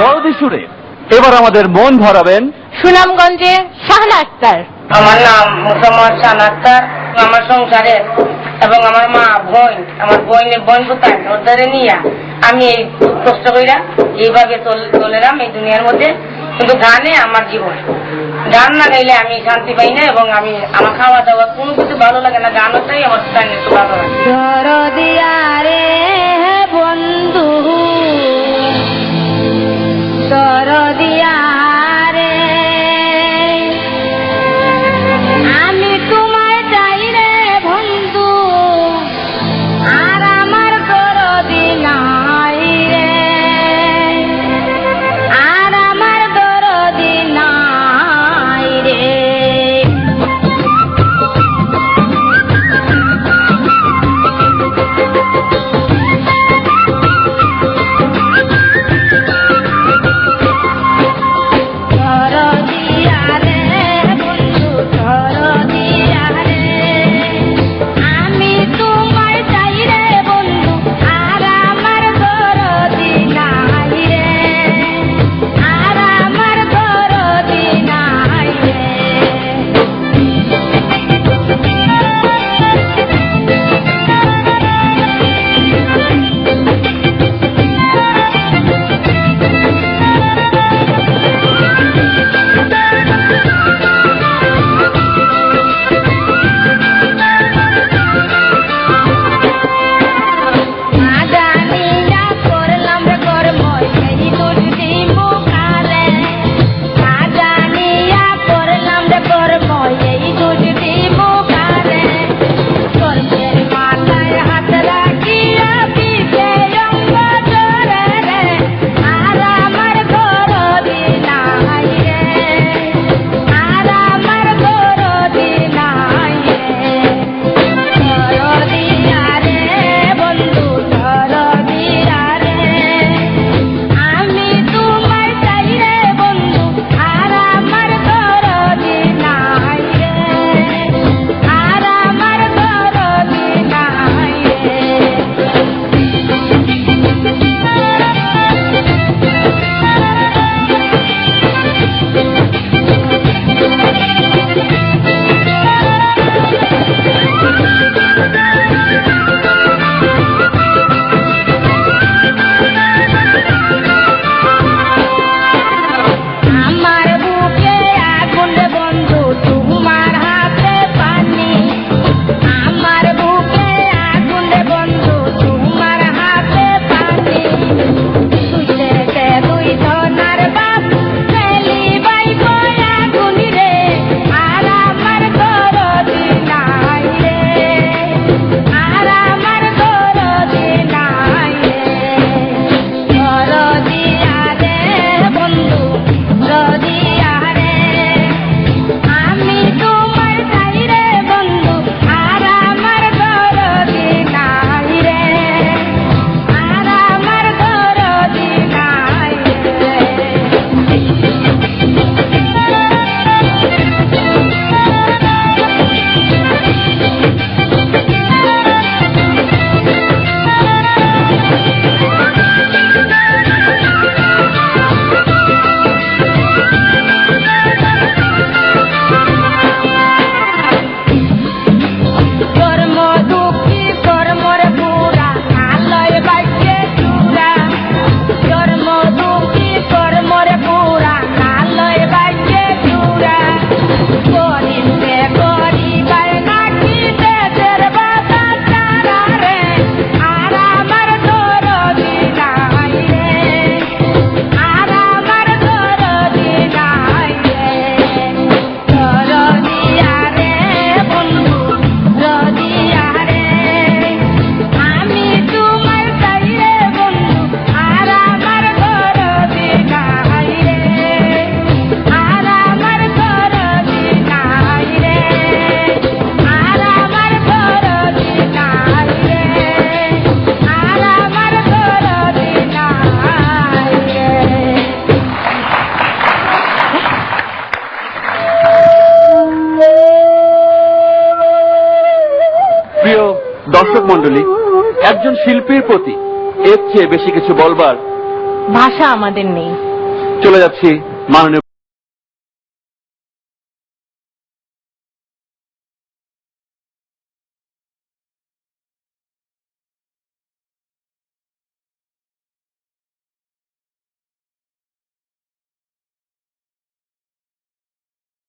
পরদি সুরে এবার আমাদের মন ভরাবেন সুনামগঞ্জের শাহানা আক্তার। আমার নাম মোসাম্মদ শাহানা আক্তার। আমার সংসারে এবং আমার মা বোন, আমার বোন কোথায় ওদের নিয়ে আমি এই কষ্ট করিলাম, এইভাবে চলেলাম এই দুনিয়ার মধ্যে। কিন্তু গানে আমার জীবন, গান না গাইলে আমি শান্তি পাই না এবং আমি আমার খাওয়া দাওয়া কোনো কিছু ভালো লাগে না, গানও চাই আমার গান একটু ভালো লাগে। দরদিয়ারে বন্ধু দরদিয়ারে আমি তোমায় চাই রে বন্ধু, আর আমার দরদি নাই রে, আর আমার দরদি নাই রে। দর্শক মন্ডলী, একজন শিল্পীর প্রতি এর চেয়ে বেশি কিছু বলবার ভাষা আমাদের নেই। চলে যাচ্ছি মাননীয়